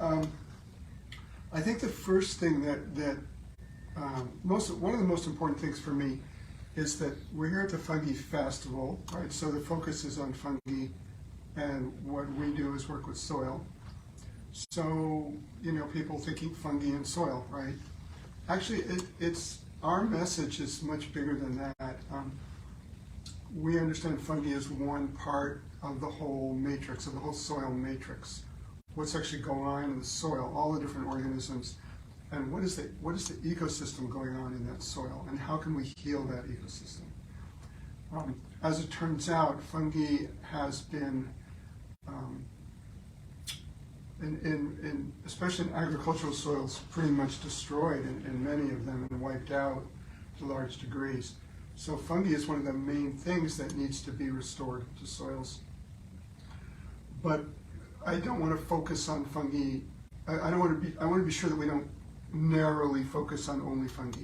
I think the first thing one of the most important things for me is that we're here at the Fungi Festival, right? So the focus is on fungi, and what we do is work with soil. So, people thinking fungi and soil, right? Actually, our message is much bigger than that. We understand fungi as one part of the whole matrix, of the whole soil matrix. What's actually going on in the soil, all the different organisms, and what is the ecosystem going on in that soil, and how can we heal that ecosystem? As it turns out, fungi has been, especially in agricultural soils, pretty much destroyed in many of them and wiped out to large degrees. So fungi is one of the main things that needs to be restored to soils. But I don't want to focus on fungi. I want to be sure that we don't narrowly focus on only fungi,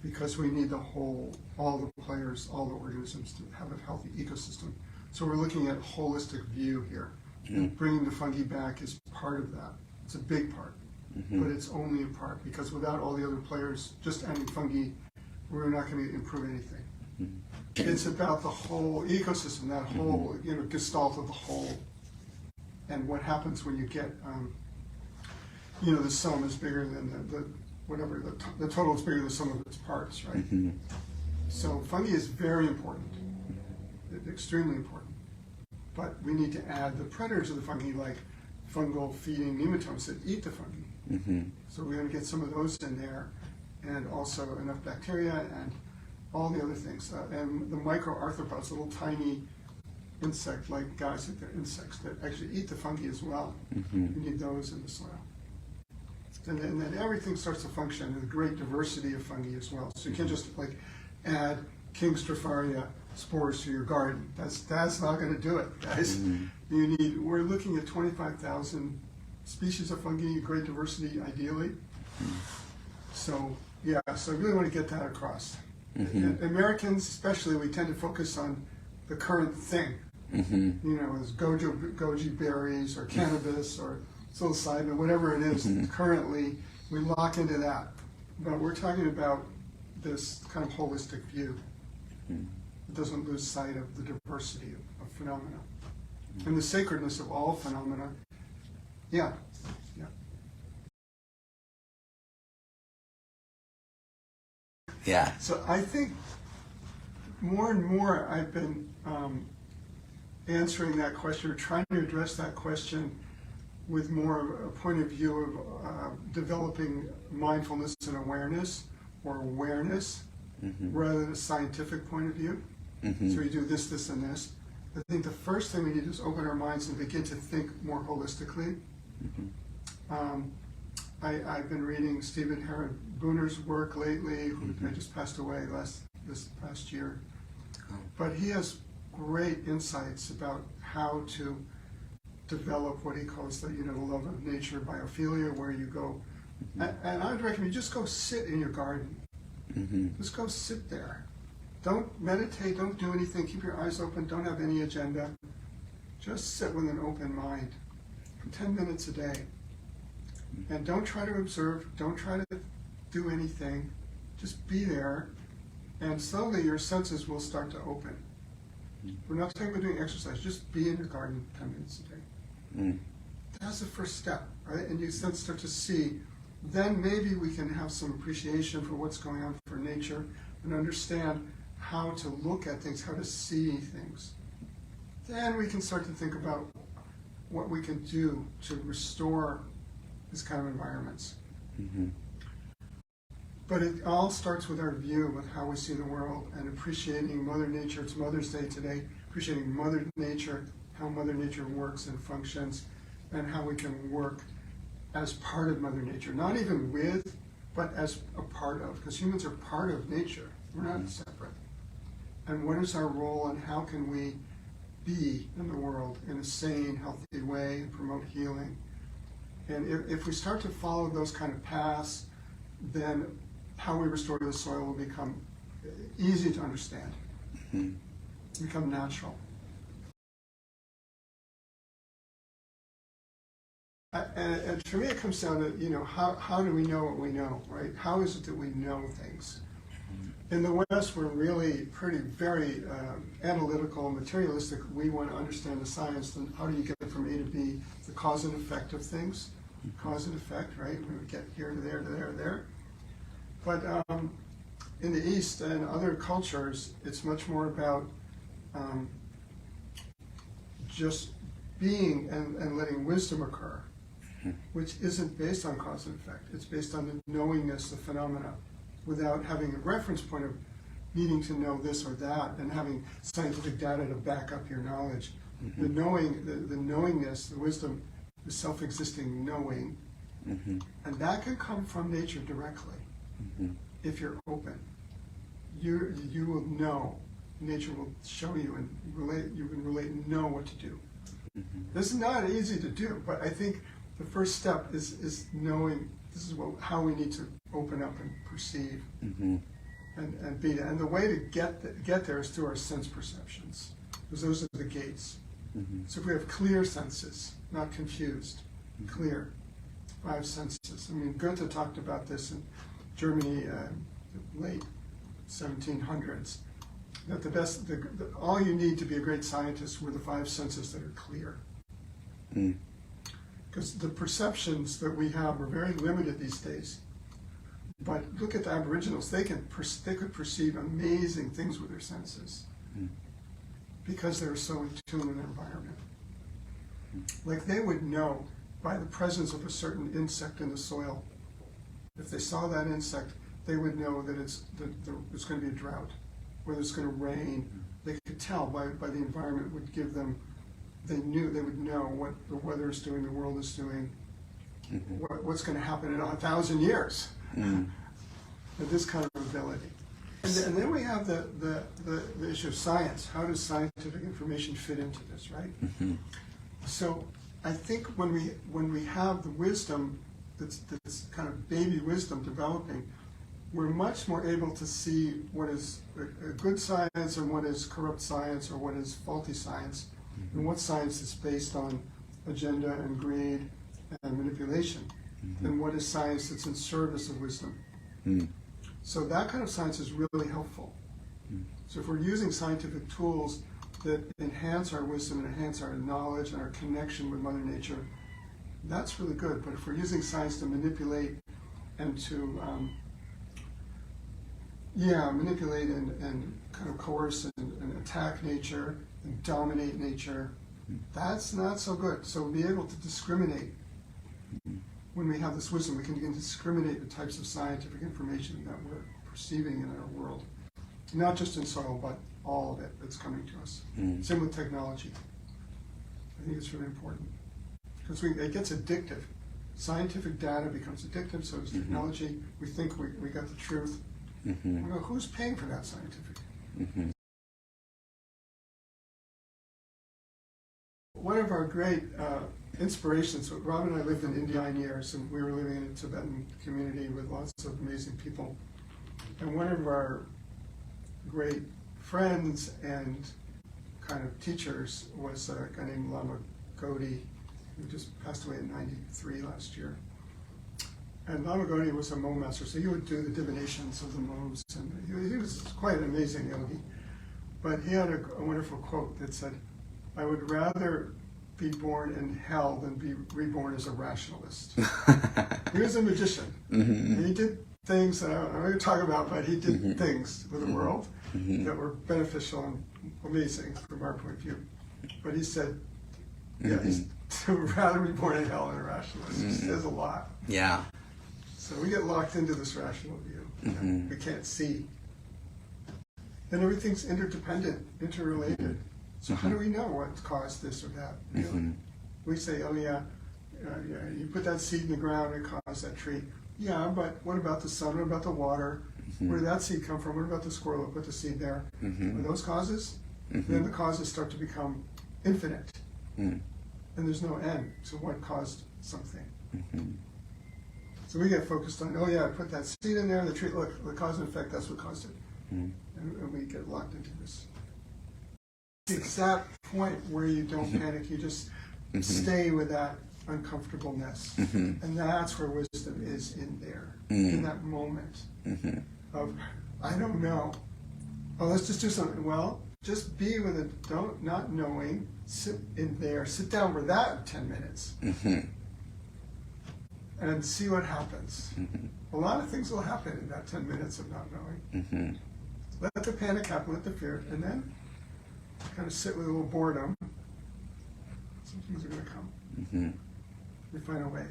because we need all the players, all the organisms to have a healthy ecosystem. So we're looking at a holistic view here. And bringing the fungi back is part of that. It's a big part, but it's only a part, because without all the other players, just adding fungi, we're not going to improve anything. It's about the whole ecosystem, that whole gestalt of the whole, and what happens when you get, the sum is bigger than the total is bigger than the sum of its parts, right? So fungi is very important, extremely important. But we need to add the predators of the fungi, like fungal feeding nematodes that eat the fungi. So we're going to get some of those in there, and also enough bacteria and all the other things. And the microarthropods, little tiny insect-like guys, that they're insects that actually eat the fungi as well. We need those in the soil. And then everything starts to function, and a great diversity of fungi as well. So you can't just add King Stropharia spores to your garden. That's not going to do it, guys. We're looking at 25,000 species of fungi, great diversity ideally. So I really want to get that across. Americans especially, we tend to focus on the current thing. As goji berries or cannabis or psilocybin, whatever it is. Currently, we lock into that. But we're talking about this kind of holistic view. It doesn't lose sight of the diversity of phenomena and the sacredness of all phenomena. So I think more and more I've been answering that question, or trying to address that question with more of a point of view of developing mindfulness and awareness, rather than a scientific point of view. So we do this, this, and this. I think the first thing we need to do is open our minds and begin to think more holistically. I've been reading Stephen Herod Booner's work lately, who just passed away this past year. But he has great insights about how to develop what he calls the love of nature, biophilia, where you go. And I would recommend you just go sit in your garden. Just go sit there. Don't meditate, don't do anything, keep your eyes open, don't have any agenda. Just sit with an open mind for 10 minutes a day. And don't try to observe, don't try to do anything. Just be there, and slowly your senses will start to open. We're not talking about doing exercise, just be in your garden 10 minutes a day. That's the first step, right? And you then start to see, then maybe we can have some appreciation for what's going on for nature and understand how to look at things, how to see things. Then we can start to think about what we can do to restore these kind of environments. But it all starts with our view of how we see the world and appreciating Mother Nature. It's Mother's Day today. Appreciating Mother Nature, how Mother Nature works and functions, and how we can work as part of Mother Nature. Not even with, but as a part of, because humans are part of nature. We're not separate. And what is our role, and how can we be in the world in a sane, healthy way and promote healing? And if we start to follow those kind of paths, then how we restore the soil will become easy to understand, become natural. And for me, it comes down to, how do we know what we know, right? How is it that we know things? In the West, we're really very analytical, materialistic. We want to understand the science. Then how do you get from A to B? The cause and effect of things. Cause and effect, right? We would get here to there to there to there. But in the East and other cultures, it's much more about just being and letting wisdom occur, which isn't based on cause and effect. It's based on the knowingness of phenomena, without having a reference point of needing to know this or that and having scientific data to back up your knowledge. The knowingness, the wisdom, the self-existing knowing, and that can come from nature directly if you're open. You will know. Nature will show you and relate. You can relate and know what to do. This is not easy to do, but I think the first step is knowing this is how we need to open up and perceive and be. And the way to get there is through our sense perceptions, because those are the gates. So if we have clear senses, not confused, clear, 5 senses. I mean, Goethe talked about this in Germany, the late 1700s. That all you need to be a great scientist were the 5 senses that are clear. Because the perceptions that we have are very limited these days. But look at the Aboriginals; they could perceive amazing things with their senses because they were so in tune with their environment. Like they would know by the presence of a certain insect in the soil. If they saw that insect, they would know that it's going to be a drought, whether it's going to rain. They could tell by the environment would give them. They would know what the weather is doing, the world is doing, what's going to happen in 1,000 years. With this kind of ability. And then we have the issue of science. How does scientific information fit into this, right? So I think when we have the wisdom, that's kind of baby wisdom developing, we're much more able to see what is a good science and what is corrupt science or what is faulty science, and what science is based on agenda and greed and manipulation, and what is science that's in service of wisdom. So that kind of science is really helpful. So if we're using scientific tools that enhance our wisdom and enhance our knowledge and our connection with Mother Nature, that's really good. But if we're using science to manipulate and to manipulate and kind of coerce and attack nature and dominate nature, that's not so good. So we'll be able to discriminate. When we have this wisdom, we can begin to discriminate the types of scientific information that we're perceiving in our world. Not just in soil, but all of it that's coming to us. Same with technology. I think it's really important. Because it gets addictive. Scientific data becomes addictive, so does technology. We think we got the truth. We go, who's paying for that scientific? One of our great inspirations, Rob and I lived in India 9 years, and we were living in a Tibetan community with lots of amazing people. And one of our great friends and kind of teachers was a guy named Lama Godi, who just passed away in 93 last year. And Lama Godi was a Mo master, so he would do the divinations of the Mo's, and he was quite an amazing yogi. But he had a wonderful quote that said, "I would rather be born in hell than be reborn as a rationalist." He was a magician. He did things that I'm not going to talk about, but he did things with the world that were beneficial and amazing from our point of view. But he said, he's rather be born in hell than a rationalist. He says a lot. Yeah. So we get locked into this rational view that we can't see. And everything's interdependent, interrelated. So how do we know what caused this or that? Really? We say, oh yeah, you put that seed in the ground, it caused that tree. Yeah, but what about the sun? What about the water? Where did that seed come from? What about the squirrel that put the seed there? Are those causes? Then the causes start to become infinite. And there's no end to what caused something. So we get focused on, oh yeah, I put that seed in there, the tree, look, the cause and effect, that's what caused it. And we get locked into this. The exact point where you don't panic, you just stay with that uncomfortableness. And that's where wisdom is in there, in that moment of, I don't know. Oh, let's just do something. Well, just be with it, not knowing, sit in there, sit down for that 10 minutes and see what happens. A lot of things will happen in that 10 minutes of not knowing. Let the panic happen, let the fear, and then kind of sit with a little boredom. Some things are going to come. We find a way.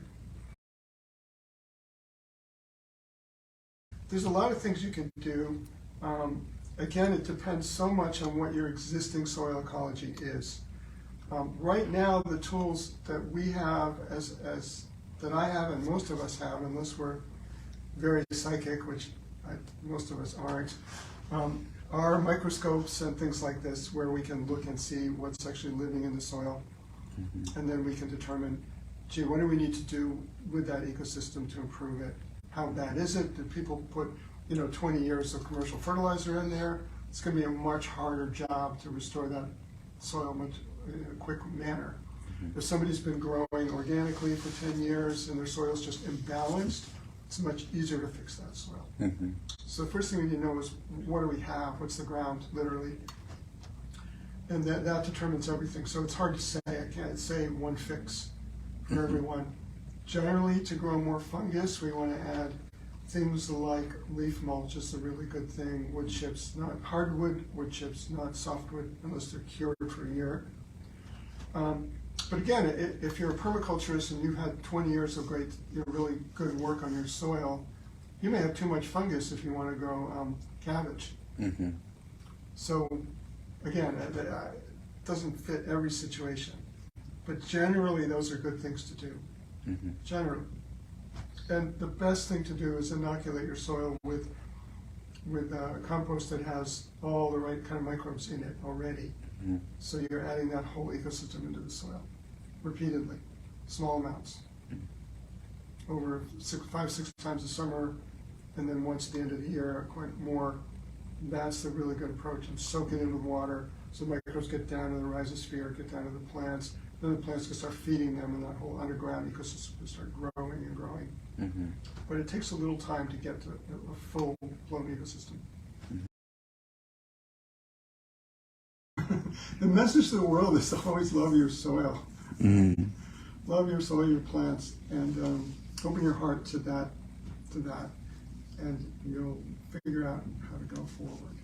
There's a lot of things you can do. Again, it depends so much on what your existing soil ecology is. Right now, the tools that we have, that I have and most of us have, unless we're very psychic, which most of us aren't, are microscopes and things like this, where we can look and see what's actually living in the soil, and then we can determine, gee, what do we need to do with that ecosystem to improve it? How bad is it? Did people put 20 years of commercial fertilizer in there? It's going to be a much harder job to restore that soil in a quick manner. If somebody's been growing organically for 10 years and their soil's just imbalanced, it's much easier to fix that soil. So the first thing we need to know is, what do we have? What's the ground, literally? And that determines everything. So it's hard to say. I can't say one fix for everyone. Generally, to grow more fungus, we want to add things like leaf mulch is a really good thing. Wood chips, not hardwood wood chips, not softwood, unless they're cured for a year. But again, if you're a permaculturist and you've had 20 years of great, really good work on your soil, you may have too much fungus if you want to grow cabbage. So again, it doesn't fit every situation. But generally, those are good things to do. Generally. And the best thing to do is inoculate your soil with compost that has all the right kind of microbes in it already. So you're adding that whole ecosystem into the soil repeatedly, small amounts, over 5-6 times a summer, and then once at the end of the year, quite more. That's the really good approach. And soak it in with water so microbes get down to the rhizosphere, get down to the plants. Then the plants can start feeding them, and that whole underground ecosystem can start growing and growing. But it takes a little time to get to a full-blown ecosystem. The message to the world is to always love your soil. Love your soil, your plants, and open your heart to that, and you'll figure out how to go forward.